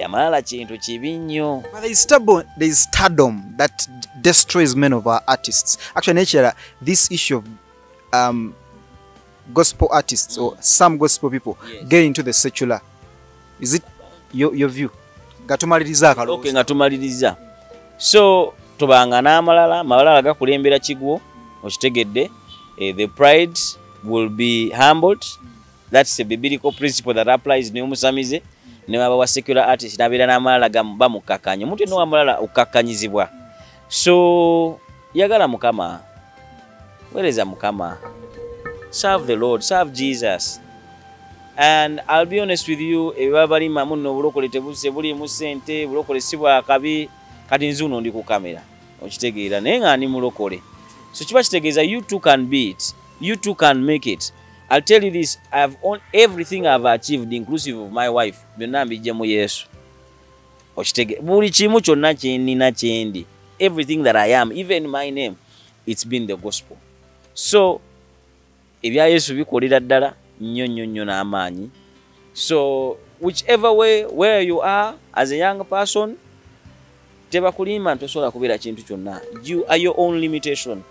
Amalala kintu kibi nnyo. But there is stardom that destroys many of our artists. Actually, nature, this issue of gospel artists or some gospel people get into the secular. Is it your view? Gatumaliriza kalooza. Okay, ngatumaliriza. So tobanga n'amalala, malala gakulembera kigwo, okitegedde. The pride will be humbled. That's a biblical principle that applies ne omusamize. Ne baba secular artist nabira n'amalala bamukakanya. Omuntu no amalala okakanyizibwa. So yagala Mukama. Wereza Mukama. Serve the Lord, serve Jesus. And I'll be honest with you, ebabali mamuno bulokole tebuse buli mu sente, bulokole sibwa akabi kati nzuno ndi ku kamera. Okitegeera naye nga ani mulokole. So kiba kitegeeza you too can be it. You too can make it. I'll tell you this, I've owned everything I've achieved, inclusive of my wife. Byonna mbijja mu Yesu. Okitege buli kimu kyonna kyenina kyendi. Everything that I am, even my name, it's been the gospel. So ebya Yesu bikolera ddala nnyo n'amaanyi. So whichever way where you are as a young person, tebakulima tosobola kubeera kintu kyonna. You are your own limitation.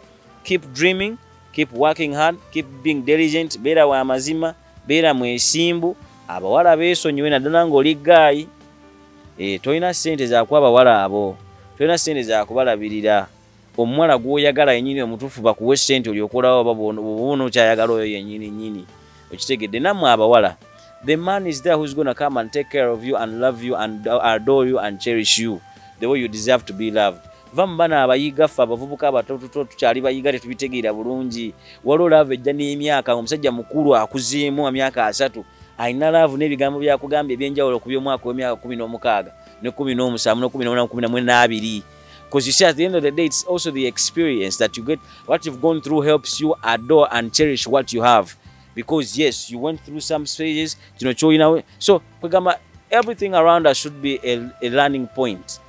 Keep dreaming. Keep working hard, keep being diligent, beera wa mazima, beera mwesimbu, abawala beesonyiwe naddala ng'oli gaayi. Tolina ssente za kuwa abawala abo, tolina ssente za kubalabirira. Omuwala gw'oyagala yennyini omutuufu bakuwe ssente olyokolawo oba okyayagala oyo yennyini. Okitegedde nammwe abawala. The man is there who's gonna come and take care of you and love you and adore you and cherish you the way you deserve to be loved. Vambana abayiga ffe abavubuka abatoto tukyali bayiga tetubitegeera bulungi. Waliwo laavu ejja n'emyaka omusajja mukulu akuzeemu emyaka 3 alina laavu n'ebigambo byakugambye ebyenjawulo ku by'omwaka w'emyaka 16 ne 17 ne 18 ne 22. Because you see, at the end of the day, it's also the experience that you get. What you've gone through helps you adore and cherish what you have. Because yes, you went through some stages, so everything around us should be a learning point,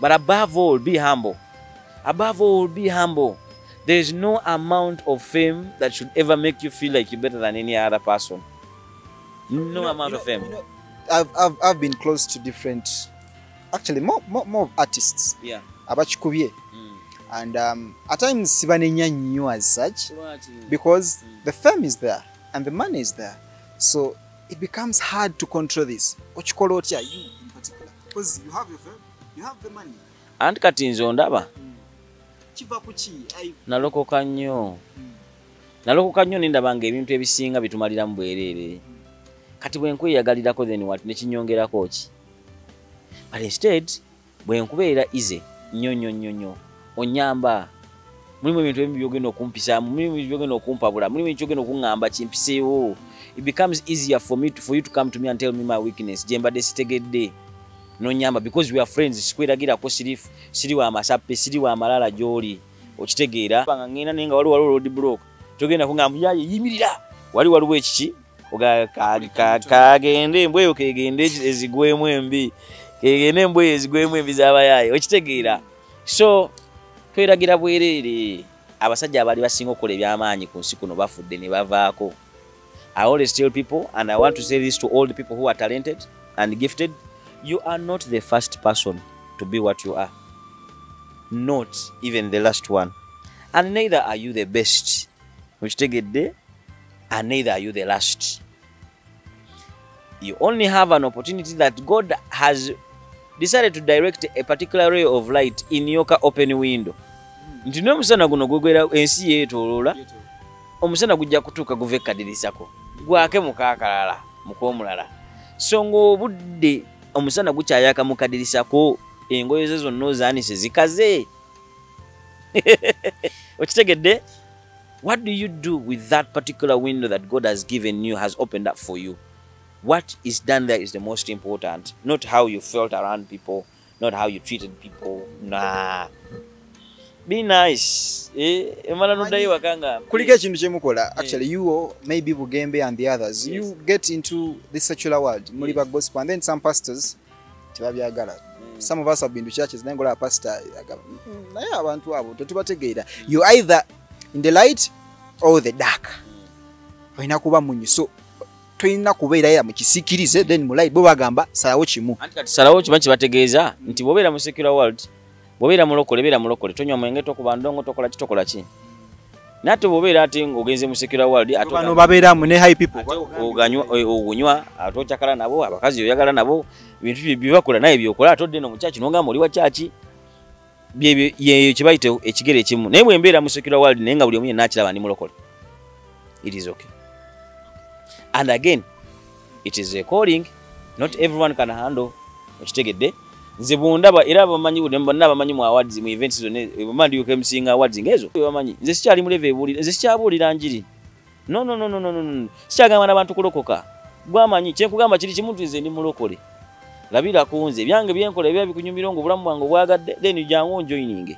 But above all, be humble. Above all, be humble. There is no amount of fame that should ever make you feel like you're better than any other person. No amount of fame. I've been close to different, actually more artists. Yeah. Abachikubye. And at times sibanenya nnyo as such because the fame is there and the money is there. So it becomes hard to control this. Ochikola otya, you in particular, because you have your fame, you have the money. And kati nze ondaba. Kiva kuki? Nalokoka nnyo. Nalokoka nnyo nindabanga ebintu ebisinga bitumalira mu bwereere. Kati bwe nkweyagalirako then what nekinyongerako ki? But instead bwe nkubeera ize nnyo onyamba mulimu ebintu ebimu byogenda okumpisaamu, mulimu ebintu byogenda okumpabula, mulimu ebintu byogenda okuŋŋamba kimpiseewo. It becomes easier for you to come to me and tell me my weakness. Jembadde sitegedde nonyamba because we are friends. Sikwiragirako siri wa masappe, siri wa malala gy'oli. Okitegeera banga ngenda naye nga waliwo road block. Togenda kuŋŋamba yaye yimirira. Waliwo ekiki? Kagende embweyo kegende ezigwemu embi. Kegende embweyo ezigwemu embi z'abayaye. Okitegeera. So tweragira bwereere abasajja abali basinga okukola ebyamaanyi ku nsi kuno bafudde ne bavaako. I always tell people, and I want to say this to all the people who are talented and gifted, you are not the first person to be what you are. Not even the last one. And neither are you the best. Which take it there, and neither are you the last. You only have an opportunity that God has decided to direct a particular ray of light in your open window. Nti n'omusana guno gwegwera ensi yeetooloola, omusana gujja kutuuka guve kadirisako. Gwake mukaakalala, mukoomulala. So ng'obudde omusana gukyayaka mu kadirisako, engoye ze zonna ozaanise zikaze. Okitegedde? What do you do with that particular window that God has given you, has opened up for you? What is done there is the most important. Not how you felt around people, not how you treated people. Nah. Be nice. Kuliko ekintu kyemukola, actually you, maybe Bugembe and the others, you get into this secular world, muli ba gospel, and then some pastors tebabyagala. Some of us have been to churches, naye ngola pastor naye abantu abo tetubategeera. You either in the light or the dark. Olina kuba munyu. So tulina kubeera era mu kisiikirize, then mu light bo bagamba salawo kimu. Anti kati salawo kimu kibategeeza nti bwobeera mu secular world, bwobeera mulokole, beera mulokole, tonywa mwenge, tokuba ndongo, tokola ki. Nate bwobeera ate ng'ogenze mu secular world, bano babeeramu ne high people. Ogunywa, ate okyakala nabo, abakazi oyagala nabo, ebintu bye bakola naye byokola, ate odde no mu kyaki n'ogamba oli wa kyaki. Bye kibayite ekigere ekimu. Naye bwe mbeera mu secular world naye nga buli omu yenna akiraba ndi mulokole. It is okay. And again, it is a calling. Not everyone can handle. Okitegedde? Nze bundaba era bamanyi bonna bamanyi mu awards mu events zone bamandi UKMC awards ngezo bamanyi. Nze sikyali mu level ebuli, nze sikyabuulira njiri. No. Sikyagamba n'abantu kulokoka. Gwamanyi kyenkugamba kiri kimuntu nze ndi mulokole. Labira kunze byange byenkola ebya bikunyumira ngo bulamu bwange bwagadde, then jangu joining.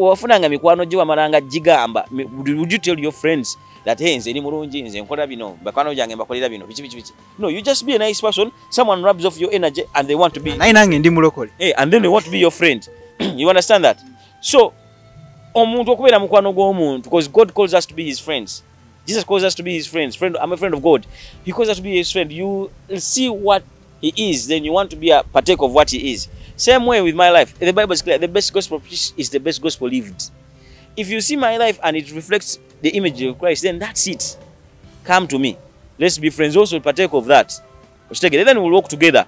Wafunanga mikwano gye wamalanga gigamba, would you tell your friends that hey nze ni mulungi nze nkola bino bakano jange mbakolera bino bichi. No, you just be a nice person. Someone rubs off your energy and they want to be nange ndi mulokole. Hey, and then they want to be your friend. You understand that? So omuntu okubeera mukwano gw'omuntu, because God calls us to be his friends. Jesus calls us to be his friends. I'm a friend of God. He calls us to be his friend. You see what he is, then you want to be a partake of what he is. Same way with my life. The Bible is clear. The best gospel is the best gospel lived. If you see my life and it reflects the image of Christ, then that's it. Come to me. Let's be friends. Also partake of that. Then we'll walk together.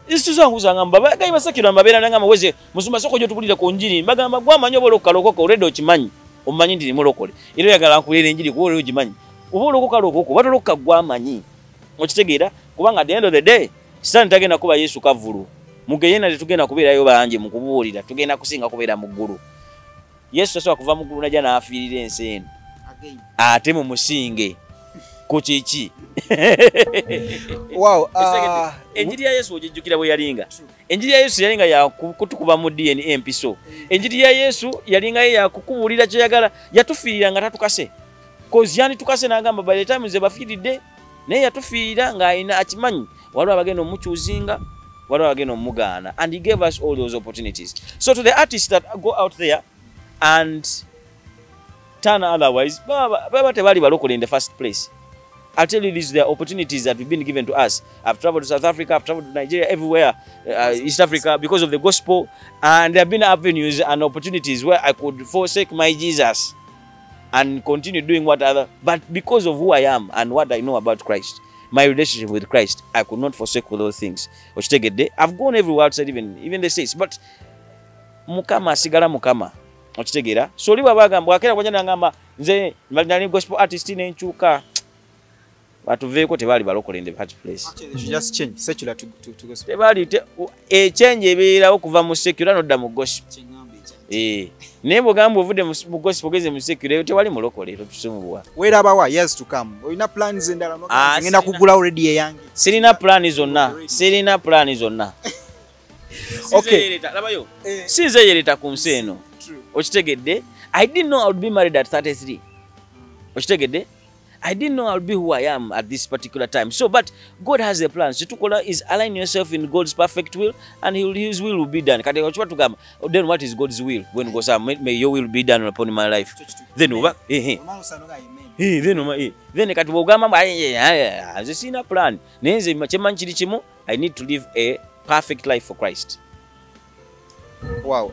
This is ngamba bagamba sakiro mbabera nanga maweze musumba soko jotubulira ku njiri bagamba gwamanyo bolokalokoka already okimanyi omanyi ndi mulokole ero yagala nkulira enjiri ku olwo okimanyi obolokokalokoko batoloka gwamanyi okitegeera kubanga at the end of the day sitani tagenda kuba Yesu kavulu mugeyena tetugenda kubeerayo banje mukubuulira tugenda kusinga kubeera mu ggulu. Yesu tasobola kuva mu ggulu najja n'afiirira ensi eno ate mu musinge ko kyeki. Wow. Enjiri ya Yesu ojijjukira bwe yalinga. Enjiri ya Yesu yalinga ya kutukuba mu DNA empiso. Enjiri ya Yesu yalinga ya kukubulira kyayagala, yatufiirira nga tatukase. Kozi yani tukase n'agamba by the time ze bafiiridde naye yatufiirira ng'alina akimanyi waliwo abagenda omukyuzinga, waliwo abagenda omugaana, and he gave us all those opportunities. So to the artists that go out there and turn otherwise, baba tebali balokole in the first place. I'll tell you these, there are opportunities that have been given to us. I've traveled to South Africa, I've traveled to Nigeria, everywhere, East Africa, because of the gospel. And there have been avenues and opportunities where I could forsake my Jesus and continue doing what other. But because of who I am and what I know about Christ, my relationship with Christ, I could not forsake those things. I've gone everywhere outside, even the States. But mukama sigala mukama. So liba bagamba akera kwajana ngamba nze nali gospel artist n'enchuka. Batuveko tebali balokole in the first place. Actually, they should just change secular to gospel. Tebali change ebeera okuva mu secular nodda mu gospel. Nebo gambo ovude mu gospel geze mu secular tewali mulokole tusumuwa. Where abawa years to come. Oyina plans endala no ngenda kugula already eyange. Sirina plans zonna. Okay. Labayo. Sinze yereta ku nsi eno. Okitegedde? I didn't know I would be married at 33. Okitegedde? I didn't know I'll be who I am at this particular time. So, but God has a plan. Chitukola is align yourself in God's perfect will, and His will be done. Then what is God's will? When God says, may your will be done upon my life. Then over. Then a plan. I need to live a perfect life for Christ. Wow.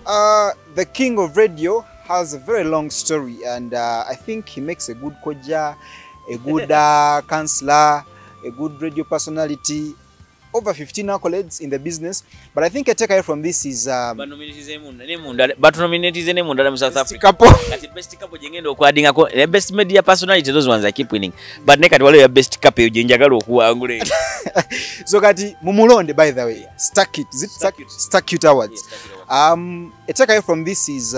The king of radio has a very long story, and I think he makes a good koja, a good counselor, a good radio personality, over 15 accolades in the business. But I think a takeaway from this is but nominated in South Africa. Best couple the best media personality, those ones I keep winning. But nekati wale best couple njagala okuwangula. So kati mumulonde, by the way, Stack It. Is it Stack It Awards? A takeaway from this is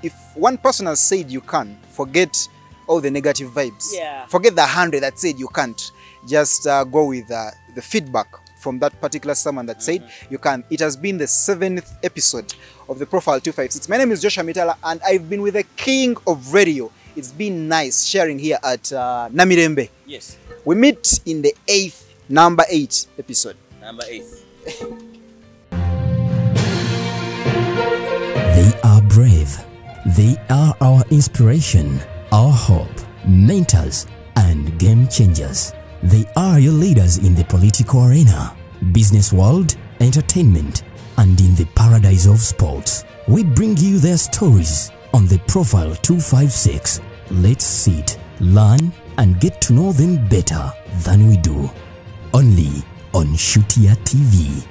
if one person has said you can, forget all the negative vibes. Yeah. Forget the 100 that said you can't. Just go with the feedback from that particular someone that said you can. It has been the 7th episode of the Profile 256. My name is Joshua Mitala, and I've been with the king of radio. It's been nice sharing here at Namirembe. Yes. We meet in the number 8 episode. Number 8. They are brave. They are our inspiration, our hope, mentors, and game changers. They are your leaders in the political arena, business world, entertainment, and in the paradise of sports. We bring you their stories on the Profile 256. Let's sit, learn, and get to know them better than we do. Only on Shutia TV.